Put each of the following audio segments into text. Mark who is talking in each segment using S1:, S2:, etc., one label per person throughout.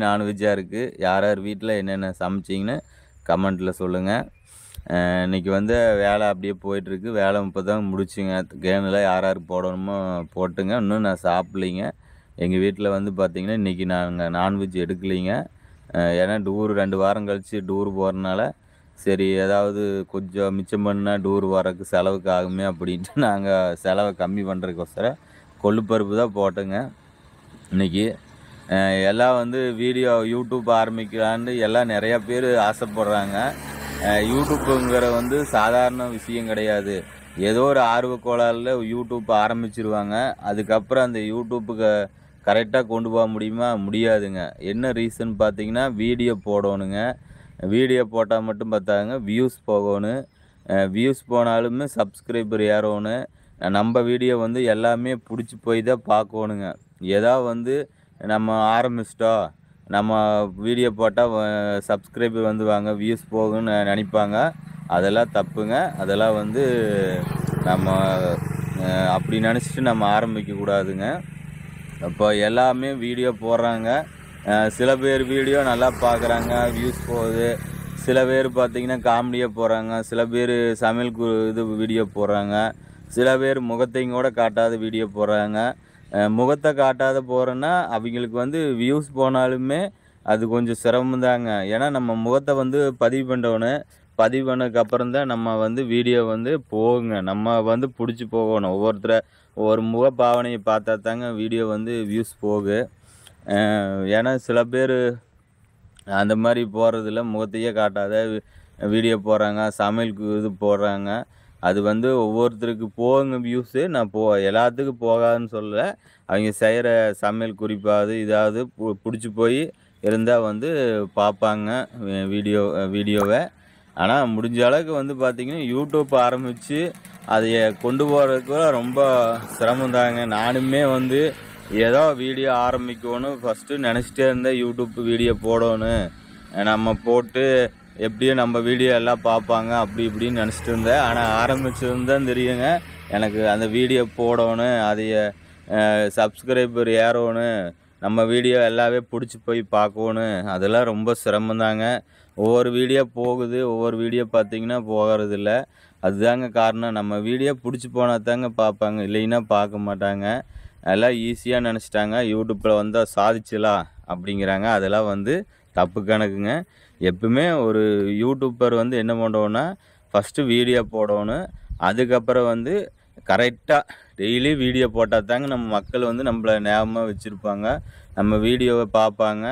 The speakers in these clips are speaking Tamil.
S1: நான்வெஜ்ஜாக இருக்குது. யார் யார் வீட்டில் என்னென்ன சமைச்சிங்கன்னு கமெண்ட்டில் சொல்லுங்கள். இன்றைக்கி வந்து வேலை அப்படியே போயிட்டுருக்கு. வேலை இப்போ தான் முடிச்சுங்க. கேனில் யார் யார் போடணுமோ போட்டுங்க. இன்னும் நான் சாப்பிட்லிங்க. எங்கள் வீட்டில் வந்து பார்த்திங்கன்னா இன்றைக்கி நாங்கள் நான்வெஜ் எடுக்கலிங்க. ஏன்னா 2 வாரம் கழித்து டூர் போகிறனால சரி ஏதாவது கொஞ்சம் மிச்சம் பண்ணால் டூர் வரக்கு செலவுக்கு ஆகுமே அப்படின்ட்டு நாங்கள் செலவை கம்மி பண்ணுறதுக்கோசரம் கொள்ளுப்பருப்பு தான் போட்டோங்க இன்றைக்கி. எல்லாம் வந்து யூடியூப் ஆரம்பிக்கலான்னு எல்லாம் நிறையா பேர் ஆசைப்படுறாங்க. யூடியூப்புங்கிற வந்து சாதாரண விஷயம் கிடையாது. ஏதோ ஒரு ஆர்வக்கோளாறில் யூடியூப் ஆரம்பிச்சிருவாங்க. அதுக்கப்புறம் அந்த யூடியூப்புக்கு கரெக்டாக கொண்டு போக முடியுமா? முடியாதுங்க. என்ன ரீசன் பார்த்தீங்கன்னா, வீடியோ போடணுங்க. வீடியோ போட்டால் மட்டும் பார்த்தாங்க, வியூஸ் போகணும். வியூஸ் போனாலுமே சப்ஸ்கிரைபர் ஏறணும். நம்ம வீடியோ வந்து எல்லாமே பிடிச்சி போய் தான் பார்க்கணுங்க. ஏதாவது வந்து நம்ம ஆரம்பிச்சிட்டோம், நம்ம வீடியோ போட்டால் சப்ஸ்கிரைபர் வந்து வாங்க வியூஸ் போகுன்னு நினைப்பாங்க. அதெல்லாம் தப்புங்க. அதெல்லாம் வந்து நம்ம அப்படி நினச்சிட்டு நம்ம ஆரம்பிக்கக்கூடாதுங்க. அப்போ எல்லாமே வீடியோ போடுறாங்க. சில பேர் வீடியோ நல்லா பார்க்குறாங்க, வியூஸ் போகுது. சில பேர் பார்த்திங்கன்னா காமெடியாக போடுறாங்க. சில பேர் சமையல் வீடியோ போடுறாங்க. சில பேர் முகத்தையும் கூட காட்டாத வீடியோ போடுறாங்க. முகத்தை காட்டாத போகிறேன்னா அவங்களுக்கு வந்து வியூஸ் போனாலுமே அது கொஞ்சம் சிரமந்தாங்க. ஏன்னா நம்ம முகத்தை வந்து பதிவு பண்ணணும். பதிவு பண்ணதுக்கப்புறம் தான் நம்ம வந்து வீடியோ வந்து போகுங்க. நம்ம வந்து பிடிச்சி போகணும். ஒவ்வொரு முக பாவனையை பார்த்தா தாங்க வீடியோ வந்து வியூஸ் போகு. ஏன்னா சில பேர் அந்த மாதிரி போடுறதில்ல, முகத்தையே காட்டாத வீடியோ போடுறாங்க, சமையலுக்கு போடுறாங்க. அது வந்து ஒவ்வொருத்தருக்கு போகுங்க வியூஸு. நான் எல்லாத்துக்கும் போகாதுன்னு சொல்லலை. அவங்க செய்கிற சமையல் குறிப்பாவது இதாவது பிடிச்சி போய் இருந்தால் வந்து பார்ப்பாங்க வீடியோவை. ஆனால் முடிஞ்ச அளவுக்கு வந்து பார்த்திங்கன்னா யூடியூப் ஆரம்பித்து அதைய கொண்டு போகிறதுக்கு ரொம்ப சிரமந்தாங்க. நானுமே வந்து ஏதோ வீடியோ ஆரம்பிக்கணும் ஃபஸ்ட்டு நினச்சிட்டே இருந்தேன். யூடியூப் வீடியோ போடணும், நம்ம போட்டு எப்படியும் நம்ம வீடியோ எல்லாம் பார்ப்பாங்க அப்படி இப்படின்னு நினச்சிட்டு இருந்தேன். ஆனால் ஆரம்பிச்சிருந்தான் தெரியுங்க, எனக்கு அந்த வீடியோ போடணும், அதைய சப்ஸ்கிரைபர் ஏறணும், நம்ம வீடியோ எல்லாமே பிடிச்சி போய் பார்க்கணும், அதெல்லாம் ரொம்ப சிரமந்தாங்க. ஒவ்வொரு வீடியோ போகுது, ஒவ்வொரு வீடியோ பார்த்திங்கன்னா போகிறதில்ல. அதுதாங்க காரணம். நம்ம வீடியோ பிடிச்சி போனால் தாங்க பார்ப்பாங்க, இல்லைன்னா பார்க்க மாட்டாங்க. எல்லாம் ஈஸியாக நினச்சிட்டாங்க யூடியூப்பில் வந்தால் சாதிச்சலாம் அப்படிங்கிறாங்க. அதெல்லாம் வந்து தப்பு கணக்குங்க. எப்பவுமே ஒரு யூடியூப்பர் வந்து என்ன பண்ணணுன்னா ஃபஸ்ட்டு வீடியோ போடணும். அதுக்கப்புறம் வந்து கரெக்டாக டெய்லி வீடியோ போட்டால் தாங்க நம்ம மக்கள் வந்து நம்மளை ஞாபகமாக வச்சுருப்பாங்க, நம்ம வீடியோவை பார்ப்பாங்க.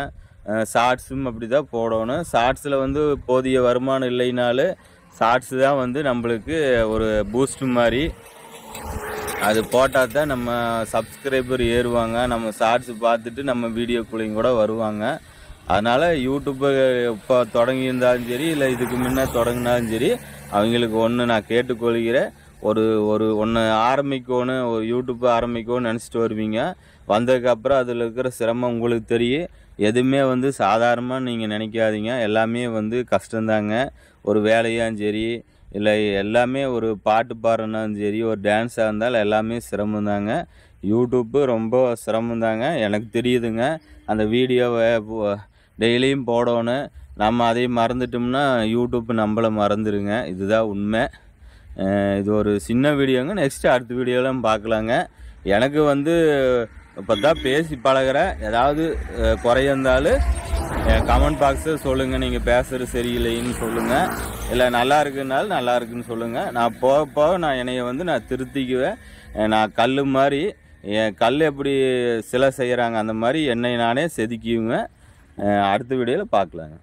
S1: ஷார்ட்ஸும் அப்படி தான் போடணும். ஷார்ட்ஸில் வந்து போதிய வருமானம் இல்லைனாலும் ஷார்ட்ஸு தான் வந்து நம்மளுக்கு ஒரு பூஸ்ட் மாதிரி. அது போட்டால் தான் நம்ம சப்ஸ்கிரைபர் ஏறுவாங்க. நம்ம ஷார்ட்ஸ் பார்த்துட்டு நம்ம வீடியோக்குள்ளேயும் கூட வருவாங்க. அதனால் யூடியூப்பை இப்போ தொடங்கியிருந்தாலும் சரி, இல்லை இதுக்கு முன்னே தொடங்கினாலும் சரி, அவங்களுக்கு ஒன்று நான் கேட்டுக்கொள்கிறேன். ஒன்று ஆரம்பிக்கணும், ஒரு யூடியூப்பை ஆரம்பிக்கணும்னு நினச்சிட்டு வருவீங்க. வந்ததுக்கப்புறம் அதில் இருக்கிற சிரமம் உங்களுக்கு தெரியும். எதுவுமே வந்து சாதாரணமாக நீங்கள் நினைக்காதீங்க. எல்லாமே வந்து கஷ்டந்தாங்க. ஒரு வேலையாகவும் சரி, இல்லை எல்லாமே ஒரு பாட்டு பாடுறனாலும் சரி, ஒரு டான்ஸாக இருந்தாலும் எல்லாமே சிரமந்தாங்க. யூடியூப்பு ரொம்ப சிரமந்தாங்க, எனக்கு தெரியுதுங்க. அந்த வீடியோவை டெய்லியும் போடணும். நம்ம அதையும் மறந்துட்டோம்னா யூடியூப்பு நம்மளை மறந்துடுங்க. இதுதான் உண்மை. இது ஒரு சின்ன வீடியோங்க. நெக்ஸ்ட்டு அடுத்த வீடியோலாம் பார்க்கலாங்க. எனக்கு வந்து இப்போ தான் பேசி பழகிறேன். ஏதாவது குறை இருந்தாலும் கமெண்ட் பாக்ஸில் சொல்லுங்கள். நீங்கள் பேசுகிறது சரியில்லைன்னு சொல்லுங்கள், இல்லை நல்லா இருக்குன்னாலும் நல்லா இருக்குன்னு சொல்லுங்கள். நான் போக நான் என்னைய வந்து நான் திருத்திக்குவேன். நான் கல் மாதிரி, கல் எப்படி சிலை செய்கிறாங்க அந்த மாதிரி என்னை நானே செதுக்கிக்குவேன். அடுத்த வீடியோவில் பார்க்கலாங்க.